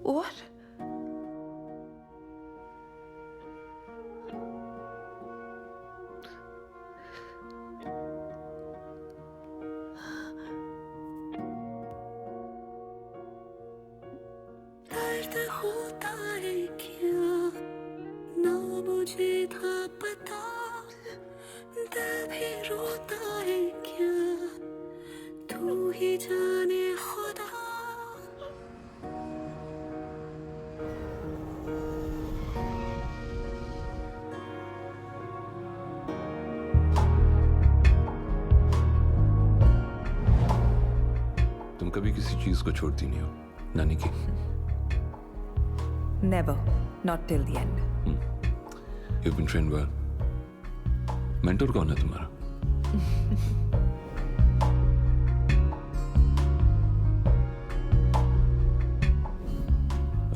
What? दर्द होता है क्या ना मुझे था पता दिल भी रोता है क्या तू ही जाने खुदा तुम कभी किसी चीज को छोड़ती नहीं हो नानी की। Never. Not till the end. You've been trained well. Mentor कौन है तुम्हारा?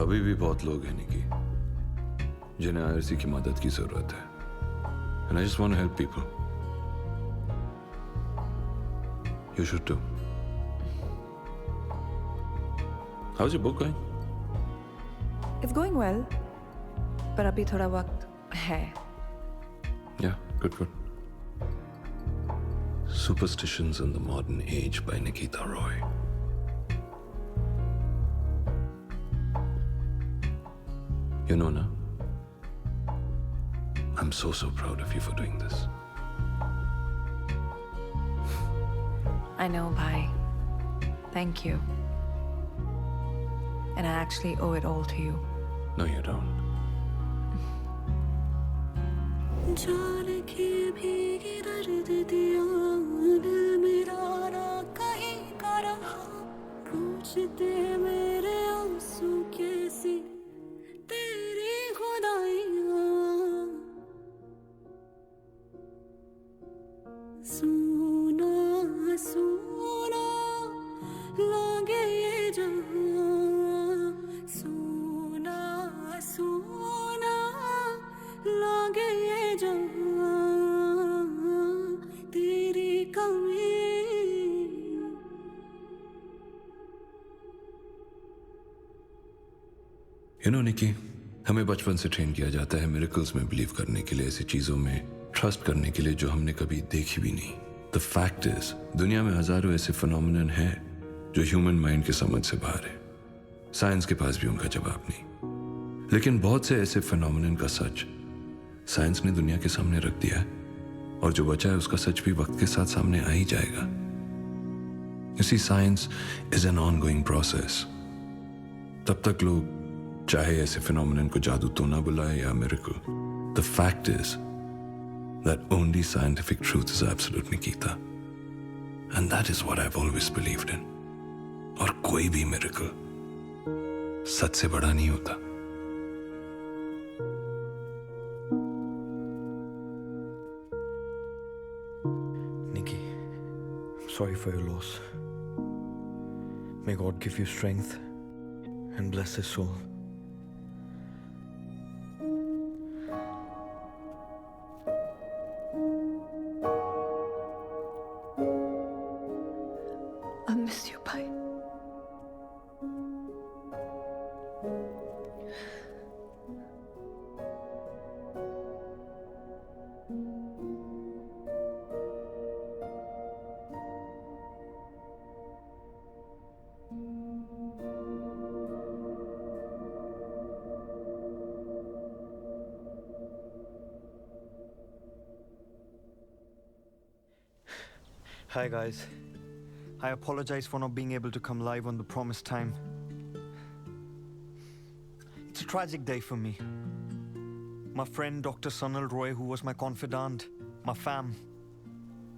अभी भी बहुत लोग हैं निकी जिन्हें आईआरसी की मदद की जरूरत है and I just want to help people. You should too. How's your book going? It's going well. पर अभी थोड़ा वक्त है. Yeah, good. Superstitions in the Modern Age by Nikita Roy. You know, na? I'm so proud of you for doing this. I know, bhai. Thank you. And I actually owe it all to you. No, you don't. जान के भीगी दर्द दिया दिल मेरा ना कहीं का रहा पूछते मेरे आंसू कैसी तेरी खुदाइयाँ सुना सुना लागे ये जहाँ सुना सुना लागे ये जहाँ तेरी कमी You know, निकी हमें बचपन से ट्रेन किया जाता है मिरेकल्स में बिलीव करने के लिए, ऐसी चीजों में ट्रस्ट करने के लिए जो हमने कभी देखी भी नहीं. द फैक्ट इज दुनिया में हजारों ऐसे फिनोमिनन हैं जो ह्यूमन माइंड के समझ से बाहर है. साइंस के पास भी उनका जवाब नहीं. लेकिन बहुत से ऐसे फिनोमिनन का सच साइंस ने दुनिया के सामने रख दिया है और जो बचा है उसका सच भी वक्त के साथ सामने आ ही जाएगा. You see, science is an ongoing process. तब तक लोग चाहे ऐसे फिनोमिनन को जादू तो ना बुलाए या miracle. The fact is that only scientific truth is absolute, Nikita. And that is what I've always believed in. और कोई भी मिरेकल सच से बड़ा नहीं होता. Nikki, I'm sorry for your loss. May God give you strength and bless his soul. I miss you, bhai. Hi guys. I apologize for not being able to come live on the promised time. It's a tragic day for me. My friend Dr. Sunil Roy, who was my confidant, my fam,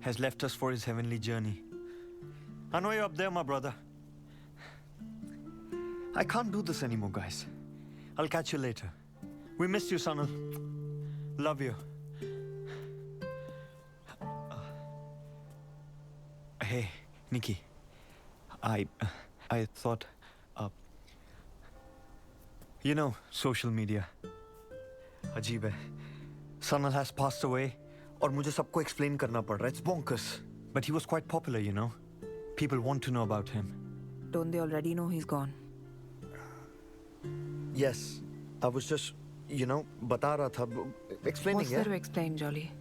has left us for his heavenly journey. I know you're up there, my brother. I can't do this anymore, guys. I'll catch you later. We missed you, Sunil. Love you. Hey, Nikki. I thought, you know, social media. अजीब है. Sunil has passed away और मुझे सबको explain करना पड़ रहा है. It's bonkers. But he was quite popular, you know. People want to know about him. Don't they already know he's gone? Yes, I was just, you know, बता रहा था, explaining. What's there to explain, Jolly?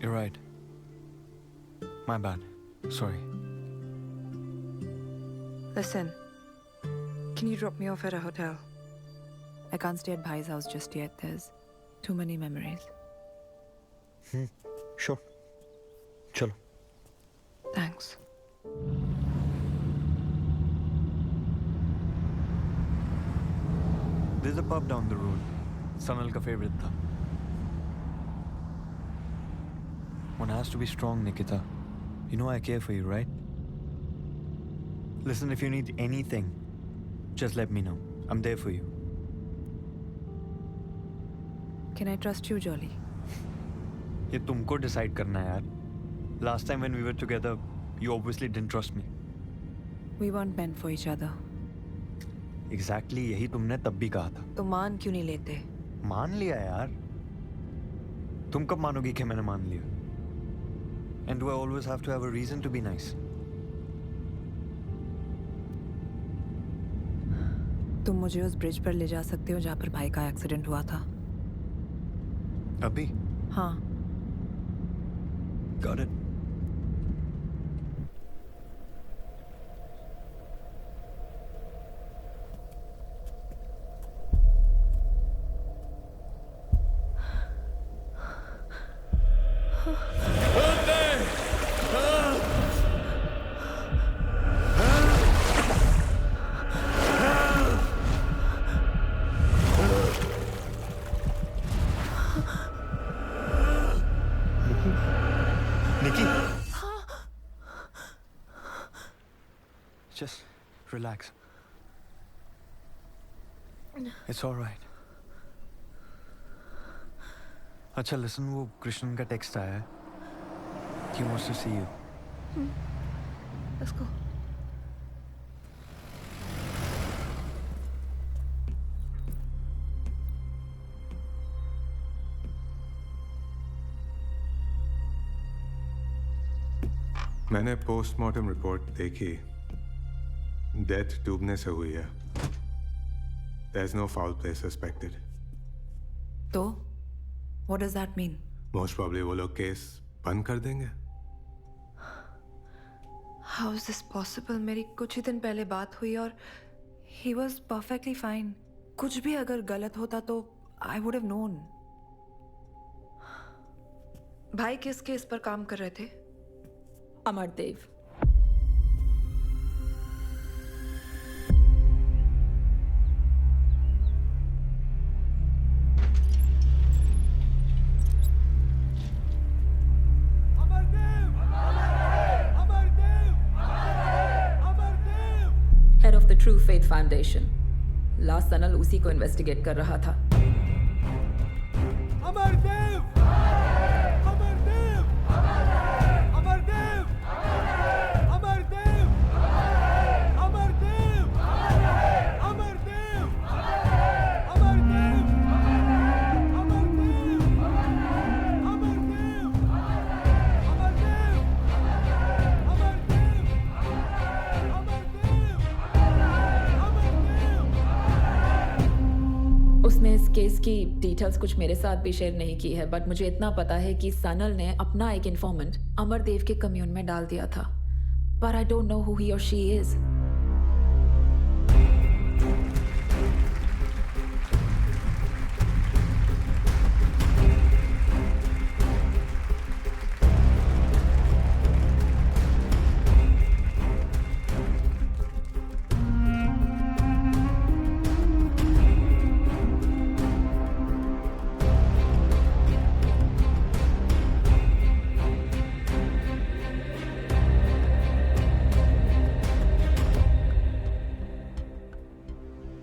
You're right. My bad. Sorry. Listen, can you drop me off at a hotel? I can't stay at Bhai's house just yet. There's too many memories. Sure. Chalo. Thanks. There's a pub down the road. Sanal ka favorite tha. One has to be strong, Nikita. You know I care for you, right? Listen, if you need anything, just let me know. I'm there for you. Can I trust you, Jolly? ये तुमको decide करना है यार. Last time when we were together, you obviously didn't trust me. We weren't meant for each other. Exactly यही तुमने तब भी कहा था. तो मान क्यों नहीं लेते? मान लिया यार. तुम कब मानोगी कि मैंने मान लिया? And do I always have to have a reason to be nice? तुम मुझे उस ब्रिज पर ले जा सकते हो जहाँ पर भाई का एक्सीडेंट हुआ था? अभी? हाँ. Got it. Nikki? Just relax. It's all right. अच्छा listen, वो कृष्णन का टेक्स्ट आया है. He wants to see you. Let's go. मैंने पोस्टमार्टम रिपोर्ट देखी. डेथ डूबने से हुई है. There's no foul play suspected. तो? What does that mean? Most probably वो लोग केस बंद कर देंगे. How is this possible? मेरी कुछ ही दिन पहले बात हुई और he was perfectly fine. कुछ भी अगर गलत होता तो I would have known. भाई किस केस पर काम कर रहे थे? Amardev. Head of the true faith foundation. Last Sanal उसी को इन्वेस्टिगेट कर रहा था. अमरदेव! अमरदेव! अमरदेव! अमरदेव! अमरदेव! अमरदेव! अमरदेव! अमरदेव! अमरदेव! उसने इस केस की डिटेल्स कुछ मेरे साथ भी शेयर नहीं की है, बट मुझे इतना पता है कि सनल ने अपना एक इन्फॉर्मेंट अमरदेव के कम्यून में डाल दिया था. But I don't know who he और शी इज.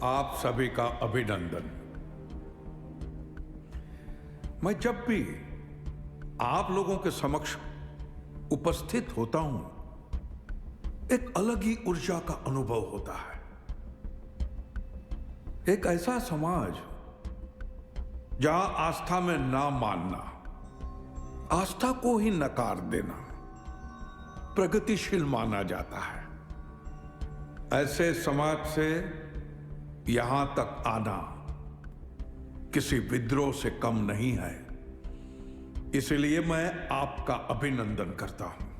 आप सभी का अभिनंदन. मैं जब भी आप लोगों के समक्ष उपस्थित होता हूं, एक अलग ही ऊर्जा का अनुभव होता है. एक ऐसा समाज जहां आस्था में ना मानना आस्था को ही नकार देना प्रगतिशील माना जाता है। ऐसे समाज से यहां तक आना किसी विद्रोह से कम नहीं है। इसलिए मैं आपका अभिनंदन करता हूं।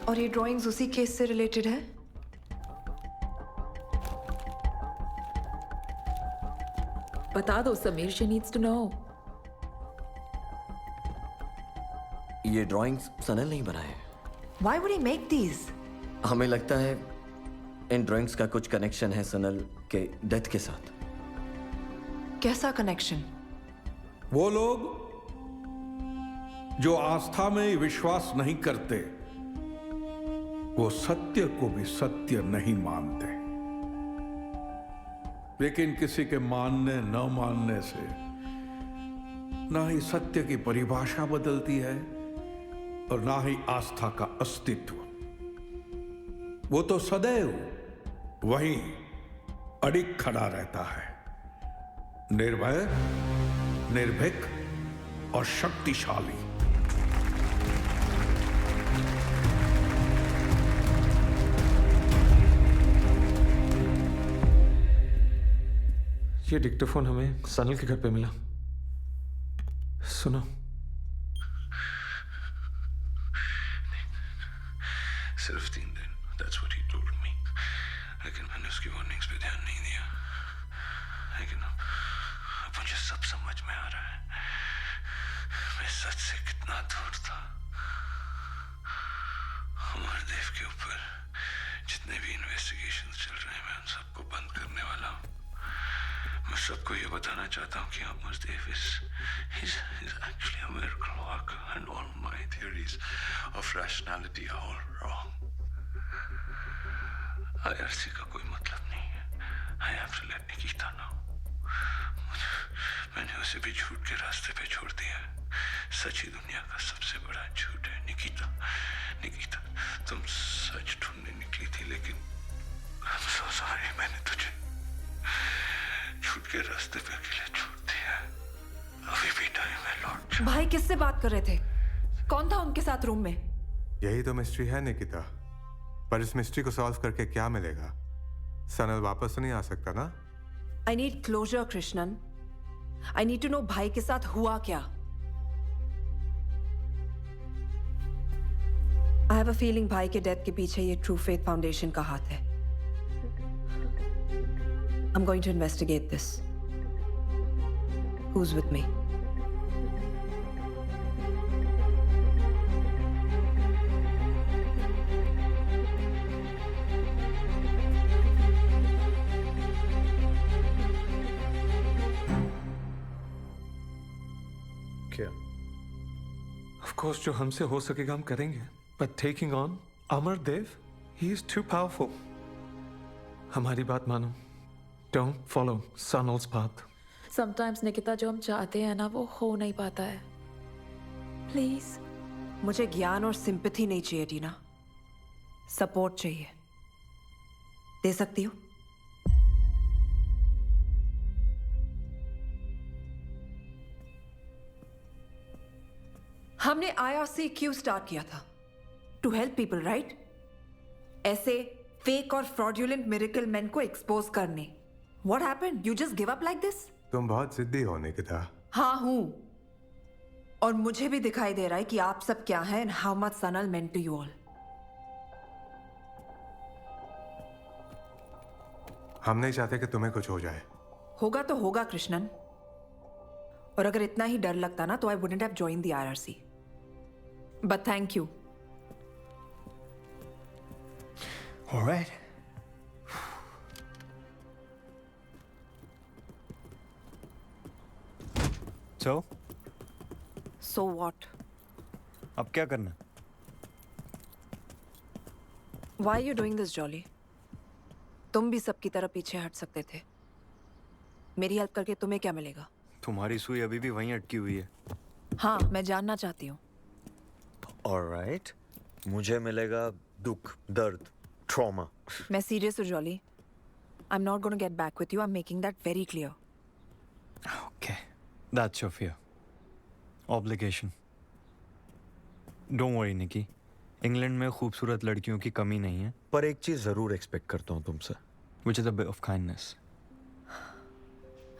और ये ड्राइंग्स उसी केस से रिलेटेड है? बता दो Sameer, she needs to know. ये ड्राइंग्स सनल नहीं बनाए। Why would he make these? हमें लगता है इन ड्राइंग्स का कुछ कनेक्शन है सनल के डेथ के साथ। कैसा कनेक्शन? वो लोग जो आस्था में विश्वास नहीं करते, वो सत्य को भी सत्य नहीं मानते। लेकिन किसी के मानने न मानने से ना ही सत्य की परिभाषा बदलती है और ना ही आस्था का अस्तित्व। वो तो सदैव वहीं अडिग खड़ा रहता है, निर्भय, निर्भीक और शक्तिशाली। ये डिक्टोफोन हमें सनल के घर पे मिला। सुनो। सिर्फ 3 दिन, that's what he told me. लेकिन मैंने उसकी वार्निंग्स पे ध्यान नहीं दिया। लेकिन अब मुझे सब समझ में आ रहा है, मैं सच से कितना दूर था। अमरदेव के ऊपर जितने भी इन्वेस्टिगेशंस चल रहे हैं, मैं उन सबको बंद करने वाला हूँ। मैं सबको ये बताना चाहता हूँ कि Amardev is actually a miracle worker and all my theories of rationality are all wrong. IRC का कोई मतलब नहीं है। I have to let Nikita know. मैंने उसे भी झूठ के रास्ते पे छोड़ दिया है। सच ही दुनिया का सबसे बड़ा झूठ है। निकिता, तुम सच ढूंढने निकली थी, लेकिन I'm so sorry, मैंने तुझे झूठ के रास्ते पे अकेले छोड़ दिया है। अभी भी टाइम है लौट। भाई किससे बात कर रहे थे? कौन था उनके साथ रूम में? यही तो मिस्ट्री है निकिता। पर इस मिस्ट्री को सॉल्व करके क्या मिलेगा? सनल वापस तो नहीं आ सकता ना? I need closure, Krishnan. I need to know भाई के साथ हुआ क्या? I have a feeling भाई के डेथ के पीछे ये ट्रू फेथ फाउंडेशन का हाथ है। I'm going to investigate this. Who's with me? क्या? Of course, जो हमसे हो सकेगा हम करेंगे। But taking on Amardev, he is too powerful. हमारी बात मानो। Don't follow Sanal's path. Sometimes Nikita, जो हम चाहते हैं ना, वो हो नहीं पाता है। प्लीज। मुझे ज्ञान और सिंपैथी नहीं चाहिए टीना, सपोर्ट चाहिए। दे सकती हो? हमने IRC क्यों स्टार्ट किया था? To help people, right? ऐसे फेक और फ्रॉडुलेंट मिरेकल मैन को एक्सपोज करने। What happened? You just give up like this? तुम बहुत जिद्दी हो निकिता। हाँ हूं, और मुझे भी दिखाई दे रहा है कि आप सब क्या हैं and how much Sanal meant to you all. हम नहीं चाहते कि तुम्हें कुछ हो जाए। होगा तो होगा कृष्णन, और अगर इतना ही डर लगता ना तो I wouldn't have joined the IRC. But thank you. All right. So? So what? अब क्या करना? Why are you doing this, Jolly? तुम भी सबकी तरह पीछे हट सकते थे। मेरी हेल्प करके तुम्हें क्या मिलेगा? तुम्हारी सुई अभी भी वहीं अटकी हुई है। हाँ, मैं जानना चाहती हूँ। All right. मुझे मिलेगा दुख, दर्द, ट्रॉमा। मैं सीरियस हूँ jolly. I'm not going to get back with you. I'm making that very clear. Okay, that's your fear. Obligation. Don't worry, Nikki. England में खूबसूरत लड़कियों की कमी नहीं है, पर एक चीज जरूर एक्सपेक्ट करता हूँ तुमसे, which is a bit of kindness.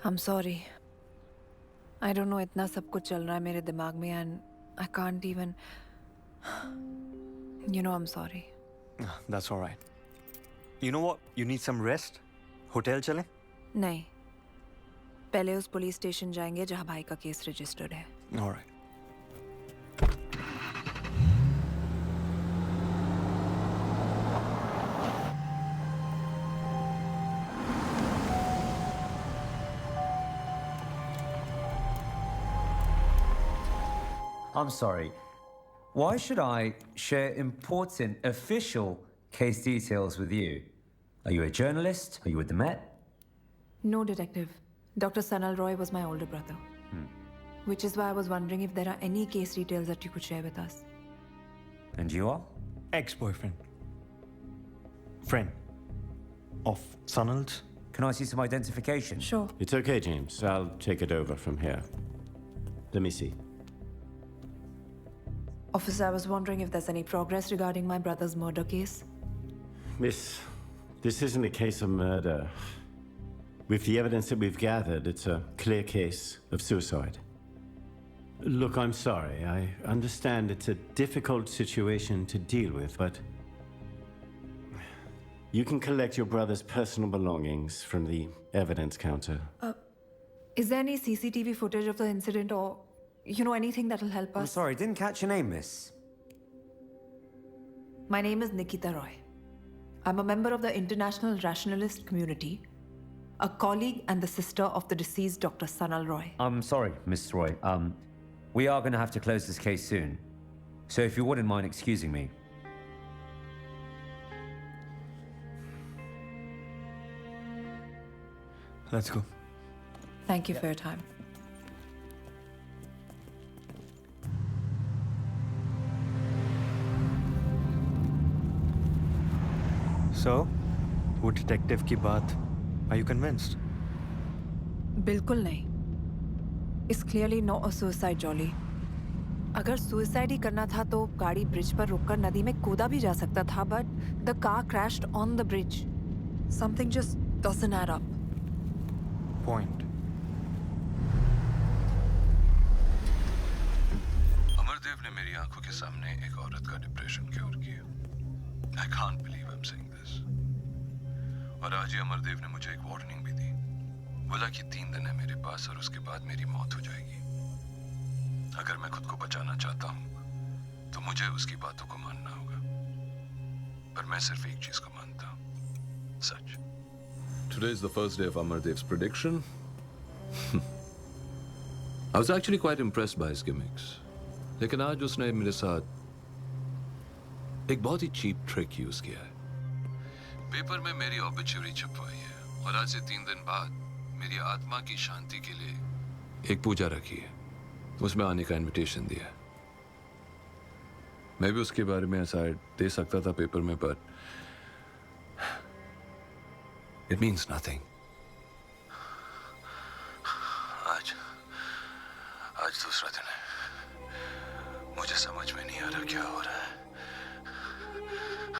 I'm sorry. I don't know, इतना सब कुछ चल रहा है मेरे दिमाग में and I can't even. You know, I'm sorry. That's all right. You know what? You need some rest. Hotel चलें? नहीं, पहले उस पुलिस स्टेशन जाएंगे जहाँ भाई का केस रजिस्टर्ड है। All right. I'm sorry. Why should I share important official case details with you? Are you a journalist? Are you with the Met? No, detective. Dr. Sanal Roy was my older brother. Which is why I was wondering if there are any case details that you could share with us. And you are? Ex-boyfriend. Friend. Of Sanal's. Can I see some identification? Sure. It's okay, James. I'll take it over from here. Let me see. Officer, I was wondering if there's any progress regarding my brother's murder case. Miss, this isn't a case of murder. With the evidence that we've gathered, it's a clear case of suicide. Look, I'm sorry. I understand it's a difficult situation to deal with, but you can collect your brother's personal belongings from the evidence counter. Is there any CCTV footage of the incident or, you know, anything that'll help I'm us? sorry, didn't catch your name, miss. My name is Nikita Roy. I'm a member of the International Rationalist Community, a colleague and the sister of the deceased Dr. Sanal Roy. I'm sorry, Miss Roy. We are going to have to close this case soon. So if you wouldn't mind excusing me. Let's go. Thank you for your time. So, वो detective की बात, are you convinced? बिल्कुल नहीं. It's clearly not a suicide, Jolly. अगर suicide ही करना था तो गाड़ी ब्रिज पर रुककर नदी में कूदा भी जा सकता था, but the car crashed on the bridge. Something just doesn't add up. Point. Amardev ने मेरी आंखों के सामने एक औरत का डिप्रेशन क्योर किया. I can't believe I'm saying this. और आज ही अमरदेव ने मुझे एक वार्निंग भी दी. बोला कि 3 दिन है मेरे पास और उसके बाद मेरी मौत हो जाएगी. अगर मैं खुद को बचाना चाहता हूँ तो मुझे उसकी बातों को मानना होगा. पर मैं सिर्फ एक चीज को मानता हूँ, सच. Today is the first day of Amardev's prediction. I was actually quite impressed by his gimmicks. लेकिन आज उसने मेरे साथ एक बहुत ही चीप ट्रिक यूज किया है. पेपर में मेरी ऑबिचुरी छपवाई है और आज से 3 दिन बाद मेरी आत्मा की शांति के लिए एक पूजा रखी है. उसमें आने का इनविटेशन दिया है. मैं भी उसके बारे में ऐसा दे सकता था पेपर में, पर इट मीन्स नथिंग. आज दूसरा दिन है. मुझे समझ में नहीं आ रहा क्या हो रहा है.